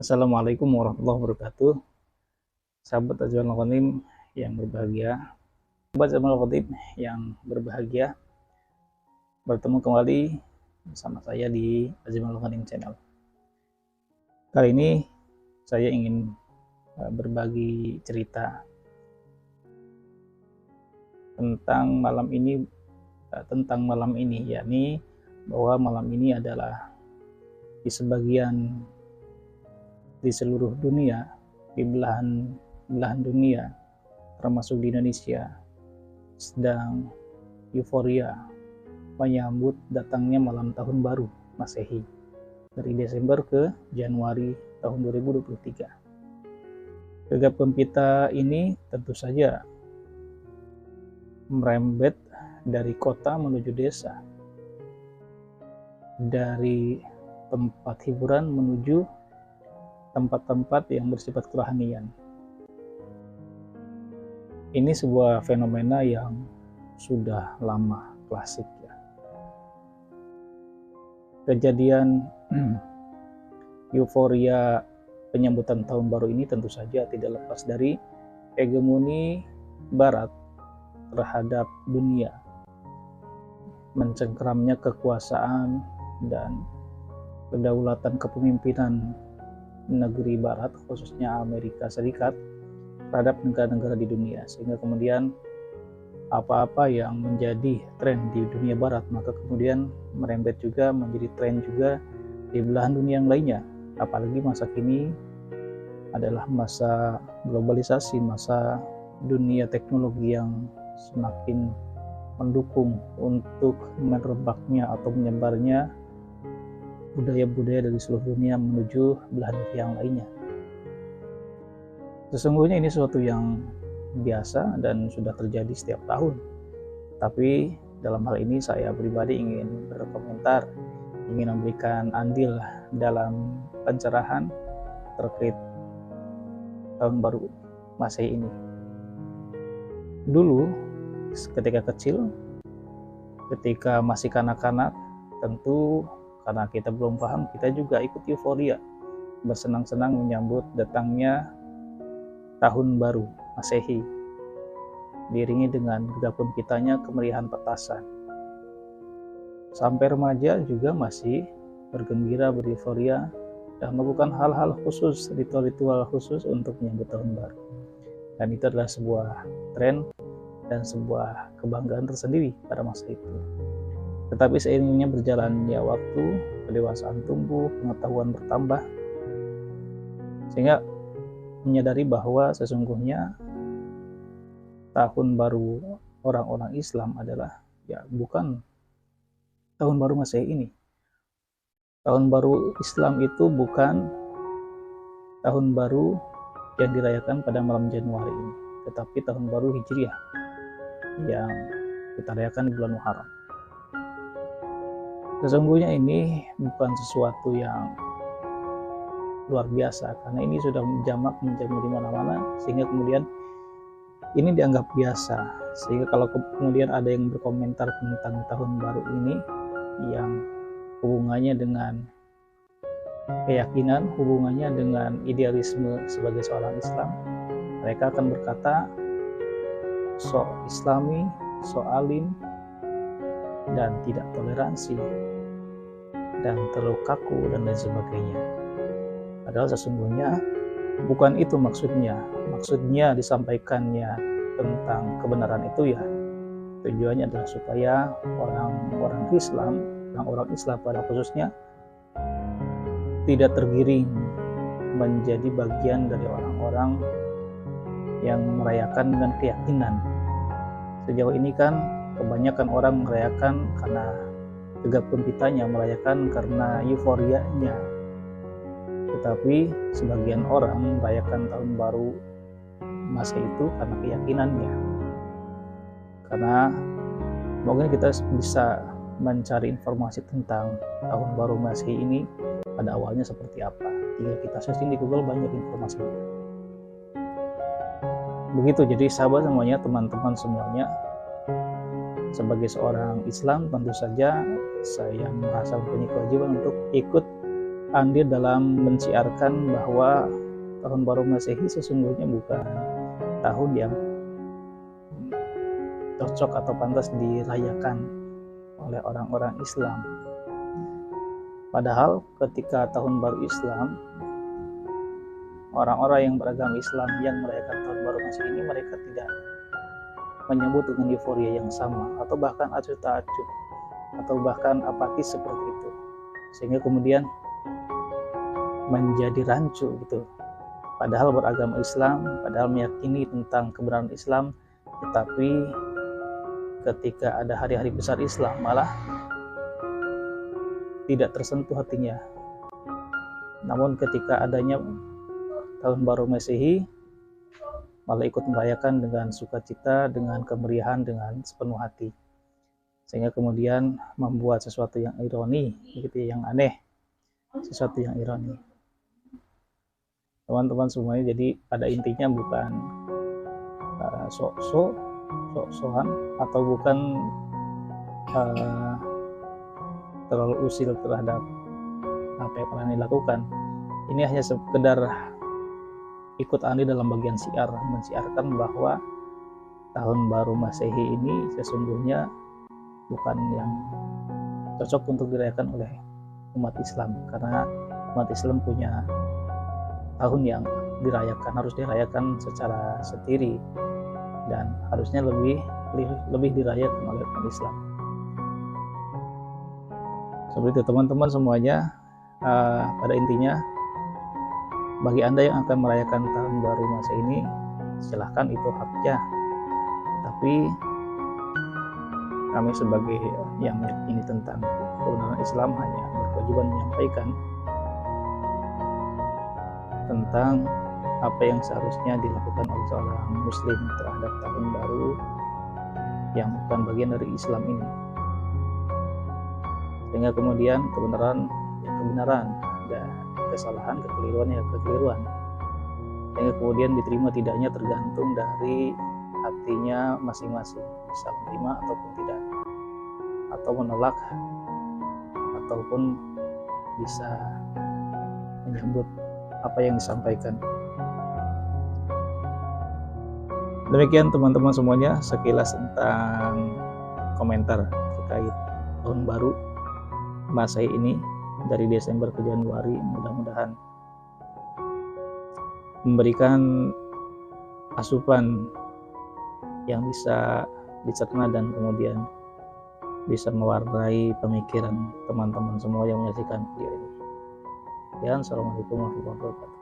Assalamualaikum warahmatullahi wabarakatuh. Sahabat Ajwal Khotim yang berbahagia, sahabat Ajwal Khotim yang berbahagia, bertemu kembali bersama saya di Ajwal Khotim Channel. Kali ini saya ingin berbagi cerita tentang malam ini, yakni bahwa malam ini adalah di seluruh dunia, di belahan dunia, termasuk di Indonesia, sedang euforia menyambut datangnya malam tahun baru Masehi dari Desember ke Januari tahun 2023. Gegap gempita ini tentu saja merembet dari kota menuju desa, dari tempat hiburan menuju tempat-tempat yang bersifat kerohanian. Ini sebuah fenomena yang sudah lama, klasik ya. Kejadian euforia penyambutan tahun baru ini tentu saja tidak lepas dari hegemoni Barat terhadap dunia, mencengkeramnya kekuasaan dan kedaulatan kepemimpinan negeri Barat, khususnya Amerika Serikat, terhadap negara-negara di dunia, sehingga kemudian apa-apa yang menjadi tren di dunia Barat maka kemudian merembet juga menjadi tren juga di belahan dunia yang lainnya. Apalagi masa kini adalah masa globalisasi, masa dunia teknologi yang semakin mendukung untuk merebaknya atau menyebarnya budaya-budaya dari seluruh dunia menuju belahan dunia yang lainnya. Sesungguhnya ini sesuatu yang biasa dan sudah terjadi setiap tahun. Tapi dalam hal ini saya pribadi ingin berkomentar, ingin memberikan andil dalam pencerahan terkait tahun baru Masehi ini. Dulu ketika kecil, ketika masih kanak-kanak, tentu karena kita belum paham, kita juga ikut euforia, bersenang-senang menyambut datangnya tahun baru Masehi, diiringi dengan gegap gempitanya kemeriahan petasan. Sampai remaja juga masih bergembira, bereuforia, dan melakukan hal-hal khusus, ritual-ritual khusus untuk menyambut tahun baru. Dan itu adalah sebuah tren dan sebuah kebanggaan tersendiri pada masa itu. Tetapi seiringnya berjalannya waktu, kedewasaan tumbuh, pengetahuan bertambah, sehingga menyadari bahwa sesungguhnya tahun baru orang-orang Islam adalah bukan tahun baru Masehi ini. Tahun baru Islam itu bukan tahun baru yang dirayakan pada malam Januari ini, tetapi tahun baru Hijriah yang kita rayakan di bulan Muharram. Sesungguhnya ini bukan sesuatu yang luar biasa, karena ini sudah menjamak di mana-mana, sehingga kemudian ini dianggap biasa. Sehingga kalau kemudian ada yang berkomentar tentang tahun baru ini yang hubungannya dengan keyakinan, hubungannya dengan idealisme sebagai seorang Islam, mereka akan berkata so Islami, so alim, dan tidak toleransi, dan terlalu kaku, dan lain sebagainya. Padahal sesungguhnya bukan itu maksudnya. Maksudnya disampaikannya tentang kebenaran itu tujuannya adalah supaya orang-orang Islam pada khususnya tidak tergiring menjadi bagian dari orang-orang yang merayakan dengan keyakinan. Sejauh ini kan kebanyakan orang merayakan karena gegap gempitanya, merayakan karena euforianya. Tetapi sebagian orang merayakan tahun baru Masehi itu karena keyakinannya. Karena mungkin kita bisa mencari informasi tentang tahun baru Masehi ini pada awalnya seperti apa. Tinggal kita searching di Google, banyak informasinya. Begitu, jadi sahabat semuanya, teman-teman semuanya, sebagai seorang Islam tentu saja saya merasa mempunyai kewajiban untuk ikut andil dalam menciarkan bahwa tahun baru Masehi sesungguhnya bukan tahun yang cocok atau pantas dirayakan oleh orang-orang Islam. Padahal ketika tahun baru Islam, orang-orang yang beragama Islam yang merayakan tahun baru Masehi ini, mereka tidak menyambut dengan euforia yang sama, atau bahkan acuh tak acuh, atau bahkan apatis seperti itu, sehingga kemudian menjadi rancu gitu. Padahal beragama Islam, padahal meyakini tentang kebenaran Islam, tetapi ketika ada hari-hari besar Islam malah tidak tersentuh hatinya. Namun ketika adanya tahun baru Masehi, malah ikut merayakan dengan sukacita, dengan kemeriahan, dengan sepenuh hati, sehingga kemudian membuat sesuatu yang ironi, gitu, yang aneh, sesuatu yang ironi. Teman-teman semuanya, jadi pada intinya bukan sok-sokan atau bukan terlalu usil terhadap apa yang pernah dilakukan. Ini hanya sekedar ikut andil dalam bagian syiar, mensiarkan bahwa tahun baru Masehi ini sesungguhnya bukan yang cocok untuk dirayakan oleh umat Islam, karena umat Islam punya tahun yang harus dirayakan secara sendiri dan harusnya lebih dirayakan oleh umat Islam. Seperti itu teman-teman semuanya. Pada intinya, bagi Anda yang akan merayakan tahun baru Masehi ini, silahkan, itu haknya. Tapi kami sebagai yang meyakini tentang kebenaran Islam hanya berkewajiban menyampaikan tentang apa yang seharusnya dilakukan oleh seorang muslim terhadap tahun baru yang bukan bagian dari Islam ini, sehingga kemudian kebenaran dan kesalahan, kekeliruan, sehingga kemudian diterima tidaknya tergantung dari hatinya masing-masing, bisa menerima ataupun tidak, atau menolak ataupun bisa menyambut apa yang disampaikan. Demikian teman-teman semuanya, sekilas tentang komentar terkait tahun baru Masehi ini dari Desember ke Januari. Mudah-mudahan memberikan asupan yang bisa dicerna dan kemudian bisa mewarnai pemikiran teman-teman semua yang menyaksikan video ini. Assalamualaikum warahmatullahi wabarakatuh.